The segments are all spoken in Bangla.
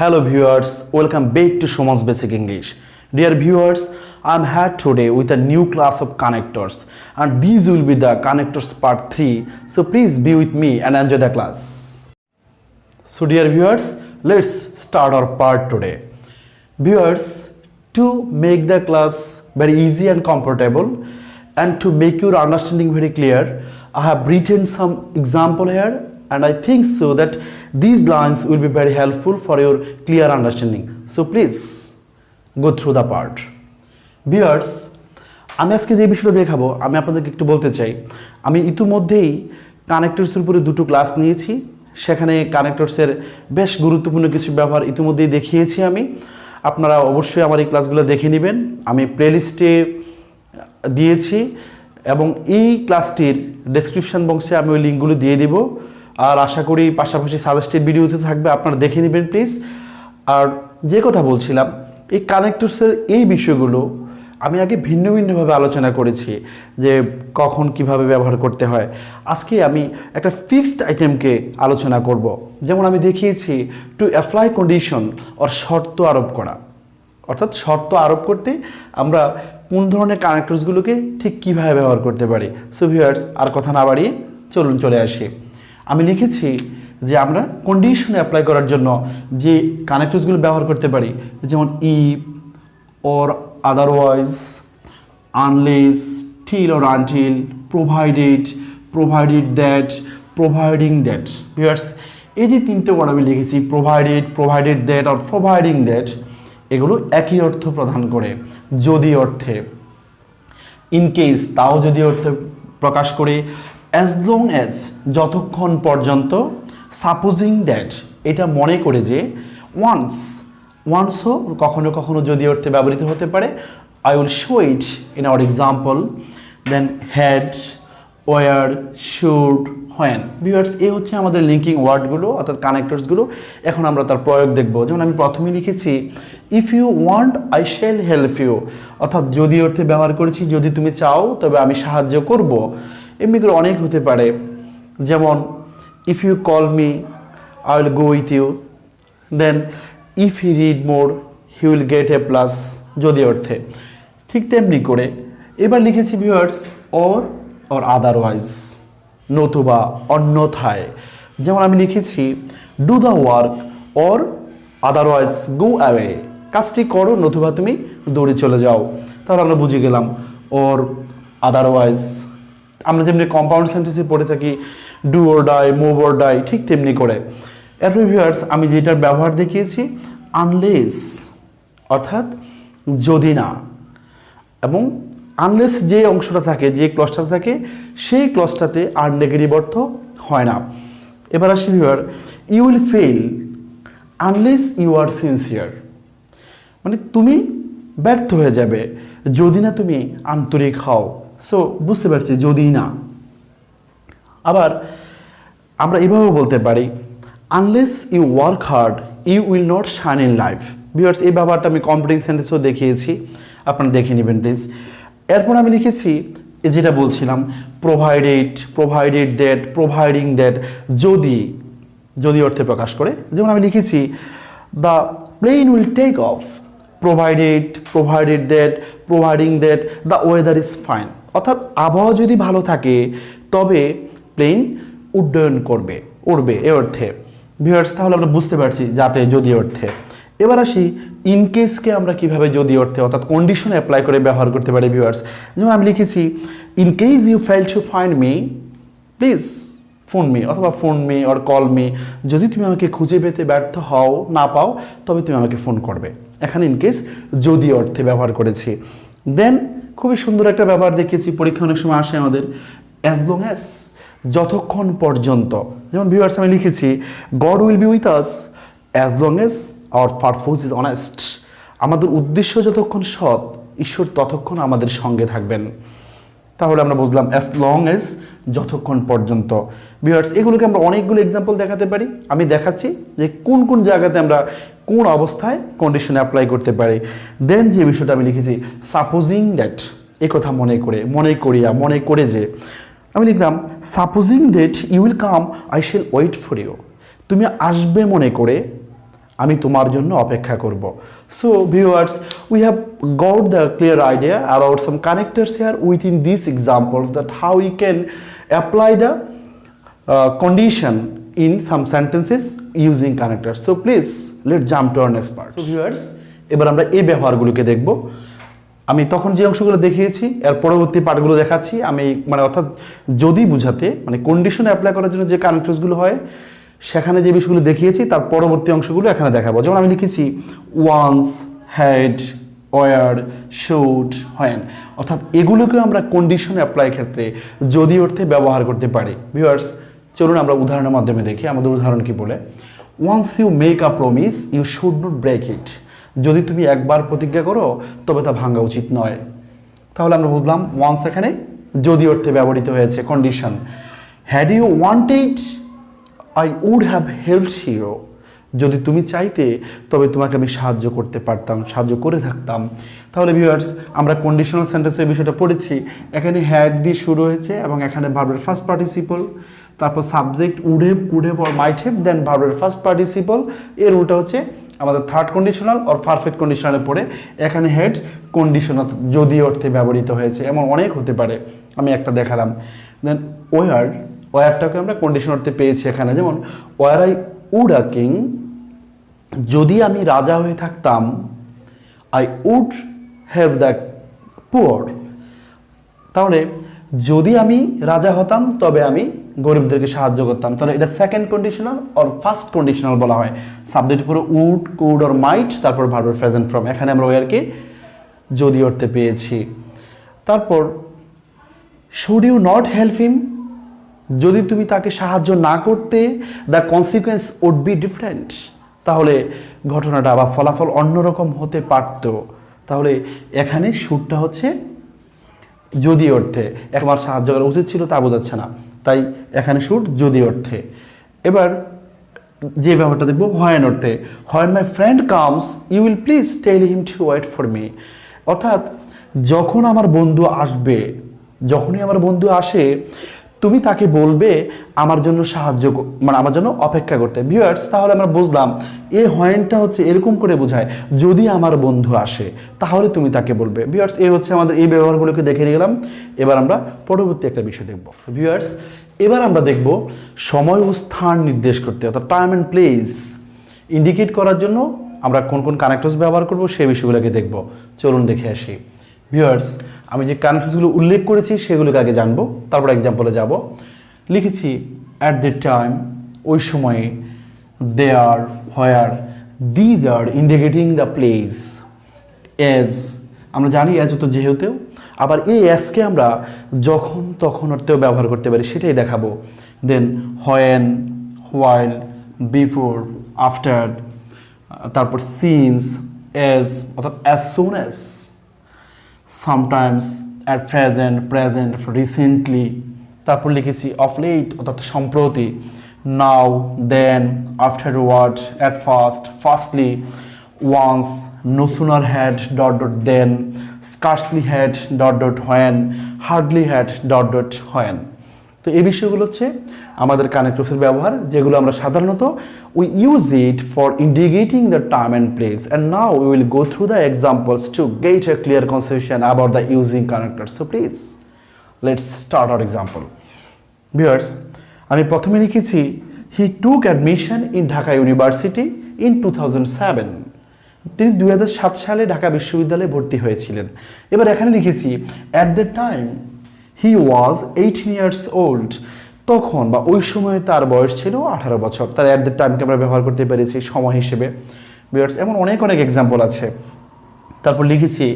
Hello viewers, welcome back to Shoma's Basic English. Dear viewers, I am here today with a new class of connectors and these will be the connectors part 3. So please be with me and enjoy the class. So dear viewers, let's start our part today. Viewers, to make the class very easy and comfortable and to make your understanding very clear, I have written some example here. And I think so that these lines will be very helpful for your clear understanding. So please go through the part. Viewers, আমি আজকে যে বিষয়টা দেখাবো আমি আপনাদেরকে একটু বলতে চাই আমি ইতিমধ্যেই কানেক্টরসের উপরে দুটো ক্লাস নিয়েছি সেখানে কানেক্টরসের বেশ গুরুত্বপূর্ণ কিছু ব্যবহার ইতিমধ্যেই দেখিয়েছি আমি আপনারা অবশ্যই আমার এই ক্লাসগুলো দেখে নেবেন আমি প্লেলিস্টে দিয়েছি এবং এই ক্লাসটির ডেসক্রিপশন বক্সে আমি ওই লিংকগুলো দিয়ে দিব আর আশা করি পাশাপাশি সাজেস্টেড ভিডিওতে থাকবে আপনারা দেখে নেবেন প্লিজ আর যে কথা বলছিলাম এই কানেক্টরসের এই বিষয়গুলো আমি আগে ভিন্ন ভিন্নভাবে আলোচনা করেছি যে কখন কিভাবে ব্যবহার করতে হয় আজকে আমি একটা ফিক্সড আইটেমকে আলোচনা করব যেমন আমি দেখিয়েছি টু অ্যাপ্লাই কন্ডিশন অর শর্ত আরোপ করা অর্থাৎ শর্ত আরোপ করতে আমরা কোন ধরনের কানেক্টরসগুলোকে ঠিক কিভাবে ব্যবহার করতে পারি সো ভিউয়ার্স আর কথা না বাড়িয়ে চলে আসি আমি লিখেছি যে আমরা কন্ডিশন অ্যাপ্লাই করার জন্য যে কানেক্টরসগুলো ব্যবহার করতে পারি যেমন if or otherwise unless till or until provided that providing that viewers এই যে তিনটে ওয়ার্ড আমি লিখেছি provided that or providing that এগুলো একই অর্থ প্রদান করে যদি অর্থে ইন কেস তাও যদি অর্থে প্রকাশ করে অ্যাজ লং অ্যাজ যতক্ষণ পর্যন্ত সাপোজিং দ্যাট এটা মনে করে যে ওয়ান্সও কখনো কখনো যদি অর্থে ব্যবহৃত হতে পারে I will show it in our example then had were should when viewers এই হচ্ছে আমাদের লিঙ্কিং ওয়ার্ডগুলো অর্থাৎ কানেক্টরসগুলো এখন আমরা তার প্রয়োগ দেখব যেমন আমি প্রথমে লিখেছি if you want I shall help you অর্থাৎ যদি অর্থে ব্যবহার করেছি যদি তুমি চাও তবে আমি সাহায্য করব এমনি করে অনেক হতে পারে যেমন if you call me I will go with you then if he read more he will get A plus যদি অর্থে ঠিক তেমনি করে এবার লিখেছি ভিউয়ার্স অর আদারওয়াইজ নতুবা অন্যথায় যেমন আমি লিখেছি do the work or otherwise go away কাজটি করো নতুবা তুমি দৌড়ে চলে যাও তাহলে আমরা বুঝে গেলাম অর আদারওয়াইজ আমরা যেমনি কম্পাউন্ড সেন্টেন্সে পড়ে থাকি do or die move or die ঠিক তেমনি করে এরপর ভিউয়ার্স আমি যেটার ব্যবহার দেখিয়েছি আনলেস অর্থাৎ যদি না এবং আনলেস যে অংশটা থাকে যে ক্লজটা থাকে সেই ক্লজটাতে আর নেগেটিভ অর্থ হয় না এবার আসি viewer you will fail unless you are sincere মানে তুমি ব্যর্থ হয়ে যাবে যদি না তুমি আন্তরিক হও সো বুঝতে পারছি যদি না আবার আমরা এভাবেও বলতে পারি unless you work hard you will not shine in life viewers এই ব্যাপারটা আমি কমপ্লিটিং সেন্টেন্সেও দেখিয়েছি আপনারা দেখে নেবেন প্লিজ এরপর আমি লিখেছি যেটা বলছিলাম প্রোভাইডেড দ্যাট প্রোভাইডিং দ্যাট যদি অর্থে প্রকাশ করে যেমন আমি লিখেছি the plane will take off provided that providing that the weather is fine অর্থাৎ আবহাওয়া যদি ভালো থাকে তবে প্লেন উড়বে এ অর্থে ভিউয়ার্স তাহলে আমরা বুঝতে পারছি যাতে যদি অর্থে এবার আসি ইন কেসকে আমরা কিভাবে যদি অর্থে অর্থাৎ কন্ডিশন অ্যাপ্লাই করে ব্যবহার করতে পারি ভিউয়ার্স যেমন আমি লিখেছি in case you fail to find me please phone me অথবা phone me or call me যদি তুমি আমাকে খুঁজে পেতে ব্যর্থ হও না পাও তবে তুমি আমাকে ফোন করবে এখানে ইন কেস যদি অর্থে ব্যবহার করেছি দেন খুবই সুন্দর একটা ব্যবহার দেখিয়েছি পরীক্ষা অনেক সময় আসে আমাদের অ্যাজ লং অ্যাজ যতক্ষণ পর্যন্ত যেমন ভিউয়ার্স আমি লিখেছি god will be with us as long as our purpose is honest আমাদের উদ্দেশ্য যতক্ষণ সৎ ঈশ্বর ততক্ষণ আমাদের সঙ্গে থাকবেন তাহলে আমরা বুঝলাম অ্যাজ লং অ্যাজ যতক্ষণ পর্যন্ত ভিউয়ার্স এগুলোকে আমরা অনেকগুলো এক্সাম্পল দেখাতে পারি আমি দেখাচ্ছি যে কোন কোন জায়গাতে আমরা কোন অবস্থায় কন্ডিশন অ্যাপ্লাই করতে পারি দেন যে বিষয়টা আমি লিখেছি সাপোজিং দ্যাট এই কথা মনে করে যে আমি লিখলাম supposing that you will come I shall wait for you তুমি আসবে মনে করে আমি তোমার জন্য অপেক্ষা করব। So viewers, we have got the clear idea about some connectors here within these examples, that how we can apply the condition in some sentences using connectors. So please let's jump to our next part. So viewers, এবার আমরা এই ব্যবহারগুলোকে দেখব। আমি তখন যে অংশগুলো দেখিয়েছি এর পরবর্তী পার্টগুলো দেখাচ্ছি। আমি মানে অর্থাৎ যদি বুঝাতে মানে কন্ডিশন অ্যাপ্লাই করার জন্য যে কানেক্টরসগুলো হয় সেখানে যে বিষয়গুলো দেখিয়েছি তার পরবর্তী অংশগুলো এখানে দেখাবো। যেমন আমি লিখেছি once, had, were, should, when, অর্থাৎ এগুলোকে আমরা কন্ডিশন অ্যাপ্লাই ক্ষেত্রে যদি অর্থে ব্যবহার করতে পারি। ভিউয়ার্স, চলুন আমরা উদাহরণের মাধ্যমে দেখি আমাদের উদাহরণ কি বলে। Once you make a promise you should not break it. যদি তুমি একবার প্রতিজ্ঞা করো তবে তা ভাঙা উচিত নয়। তাহলে আমরা বুঝলাম ওয়ান্স এখানে যদি অর্থে ব্যবহৃত হয়েছে condition. Had you wanted I would have helped you. যদি তুমি চাইতে তবে তোমাকে আমি সাহায্য করতে পারতাম, সাহায্য করে থাকতাম। তাহলে ভিউয়ার্স, আমরা কন্ডিশনাল সেন্টেন্সের বিষয়টা পড়েছি। এখানে হ্যাড দিয়ে শুরু হয়েছে এবং এখানে ভার্বের ফার্স্ট পার্টিসিপল, তারপর subject would have or might have, then ভার্বের ফার্স্ট পার্টিসিপল। এর উল্টা হচ্ছে আমাদের থার্ড কন্ডিশনাল অর পারফেক্ট কন্ডিশনালে পড়ে এখানে হেড কন্ডিশনাল যদি অর্থে ব্যবহৃত হয়েছে, এমন অনেক হতে পারে। আমি একটা দেখালাম। দেন ওয়ারটাকে আমরা কন্ডিশন অর্থে পেয়েছি এখানে, যেমন were I would a king, যদি আমি রাজা হয়ে থাকতাম, I would have the poor. তাহলে যদি আমি রাজা হতাম তবে আমি গরিবদেরকে সাহায্য করতাম। তাহলে এটা second conditional or first conditional বলা হয়। সাবজেক্টের পরে উড, কুড অর মাইট, তারপর ভার্বের প্রেজেন্ট ফর্ম। এখানে আমরা ওয়ারকে যদি অর্থে পেয়েছি। তারপর should you not help him, যদি তুমি তাকে সাহায্য না করতে, the consequence would be different, তাহলে ঘটনাটা বা ফলাফল অন্যরকম হতে পারত। তাহলে এখানে শুডটা হচ্ছে যদি অর্থে, একবার সাহায্য করা উচিত ছিল তা বোঝাচ্ছে না, তাই এখানে শুড যদি অর্থে। এবার যে ব্যাপারটা দেখবো হোয়েন অর্থে। When my friend comes you will please tell him to wait for me. অর্থাৎ যখন আমার বন্ধু আসবে, যখনই আমার বন্ধু আসে তুমি তাকে বলবে আমার জন্য সাহায্য মানে আমার জন্য অপেক্ষা করতে। ভিউয়ার্স, তাহলে আমরা বুঝলাম এই হোয়েনটা হচ্ছে এরকম করে বোঝায় যদি আমার বন্ধু আসে তাহলে তুমি তাকে বলবে। ভিউয়ার্স, এই হচ্ছে আমাদের এই ব্যবহারগুলোকে দেখে নিয়ে গেলাম। এবার আমরা পরবর্তী একটা বিষয় দেখব। ভিউয়ার্স, এবার আমরা দেখব সময় ও স্থান নির্দেশ করতে, অর্থাৎ টাইম অ্যান্ড প্লেস ইন্ডিকেট করার জন্য আমরা কোন কোন কানেক্টরস ব্যবহার করব সেই বিষয়গুলোকে দেখব। চলুন দেখে আসি। ভিউয়ার্স, আমি যে কানেক্টরসগুলো উল্লেখ করেছি সেগুলোকে আগে জানবো, তারপর এক্সাম্পলে যাব। লিখেছি অ্যাট দ্য টাইম, ওই সময়ে, there, where, these are indicating the place. As, আমরা জানি এজ তো যেহেতু, আবার এই এজকে আমরা যখন তখন অর্থেও ব্যবহার করতে পারি, সেটাই দেখাবো। Then when, while, before, after, তারপর সিন্স, এজ অর্থাৎ as soon as, sometimes, at present, present, recently. তারপর লিখেছি অফ লেট অর্থাৎ সম্প্রতি, now, then, afterward, at first, firstly, once, no sooner had dot dot then, scarcely had dot dot when, hardly had dot dot when. তো এই বিষয়গুলো হচ্ছে আমাদের কানেক্টরসের ব্যবহার, যেগুলো আমরা সাধারণত we use it for indicating the time and place. And now we will go through the examples to get a clear conception about the using connectors. So please let's start our example. Viewers, আমি প্রথমে লিখেছি he took admission in Dhaka university in 2007। তিনি 2007 সালে ঢাকা বিশ্ববিদ্যালয়ে ভর্তি হয়েছিলেন। এবার এখানে লিখেছি at the time he was 18 years old. তখন বা ওই সময়ে তার বয়স ছিল 18 বছর। তার অ্যাট দ্য টাইমকে আমরা ব্যবহার করতে পেরেছি সময় হিসেবে। ভিউয়ার্স, এমন অনেক অনেক এক্সাম্পল আছে। তারপর লিখেছি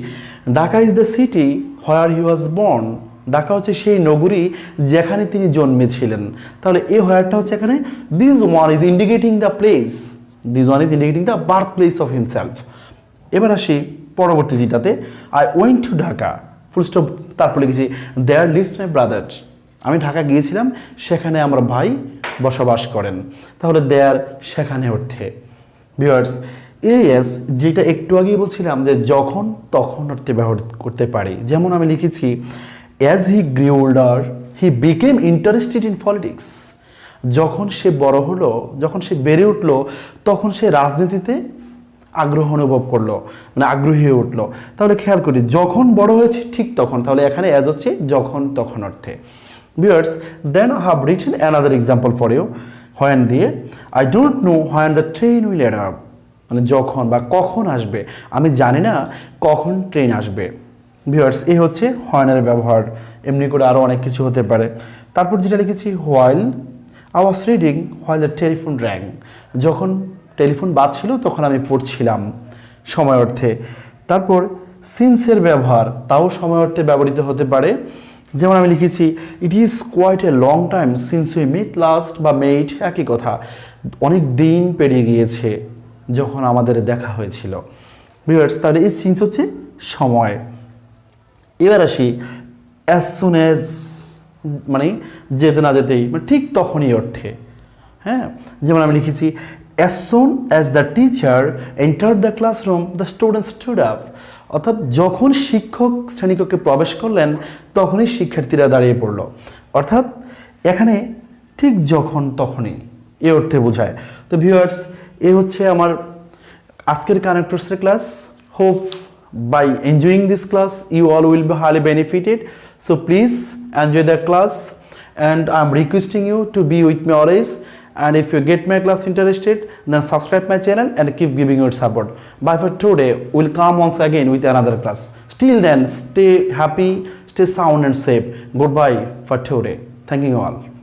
Dhaka is the city where he was born. Dhaka হচ্ছে সেই নগরী যেখানে তিনি জন্মেছিলেন। তাহলে এই হোয়ারটা হচ্ছে এখানে this one is indicating the place, this one is indicating the birth place of himself. এবার আসি পরবর্তী যেটাতে, I went to Dhaka, full stop. তারপর লিখেছি দেয়ার লিভস মাই ব্রাদার। আমি ঢাকা গিয়েছিলাম, সেখানে আমার ভাই বসবাস করেন। তাহলে দেয়ার সেখানে অর্থে। ভিউয়ার্স, এস যেটা একটু আগেই বলছিলাম যে যখন তখন অর্থে ব্যবহার করতে পারি। যেমন আমি লিখেছি as he গ্রিউ older he became interested in politics. যখন সে বড় হলো, যখন সে বেড়ে উঠলো, তখন সে রাজনীতিতে আগ্রহ অনুভব করলো, মানে আগ্রহী হয়ে উঠলো। তাহলে খেয়াল করি, যখন বড় হয়েছে ঠিক তখন, তাহলে এখানে অ্যাজ হচ্ছে যখন তখন অর্থে। Viewers, then I have written another example for you. When দিয়ে, I don't know when the train will arrive, মানে যখন বা কখন আসবে, আমি জানি না কখন ট্রেন আসবে। ভিউয়ার্স, এই হচ্ছে হোয়েনের ব্যবহার। এমনি করে আরও অনেক কিছু হতে পারে। তারপর যেটা লিখেছি, while I was reading while the telephone rang, যখন টেলিফোন বাজছিল তখন আমি পড়ছিলাম, সময় অর্থে। তারপর সিন্সের ব্যবহার, তাও সময় অর্থে ব্যবহৃত হতে পারে। যেমন আমি লিখেছি, it is quite a long time since we meet last, বা মেট একই কথা, অনেক দিন পেরিয়ে গিয়েছে যখন আমাদের দেখা হয়েছিল। ভিউয়ার্স, তাহলে এই সিন্স হচ্ছে সময়। এবার আসি অ্যাজ সুন অ্যাজ, মানে যেতে না যেতেই, মানে ঠিক তখনই অর্থে। হ্যাঁ, যেমন আমি লিখেছি, as soon as the teacher enter the classroom the student stood up, অর্থাৎ যখন শিক্ষক শ্রেণীকক্ষে প্রবেশ করলেন তখনই শিক্ষার্থীরা দাঁড়িয়ে পড়ল। অর্থাৎ এখানে ঠিক যখন তখনই এ অর্থে বোঝায়। তো ভিউয়ার্স, এ হচ্ছে আমার আজকের কানেক্টরসের class. Hope by enjoying this class you all will be highly benefited, so please enjoy the class and I'm requesting you to be with me always, and if you get my class interested then subscribe my channel and keep giving your support. Bye for today, we'll come once again with another class. Till then, stay happy, stay sound and safe. Goodbye for today. Thank you all.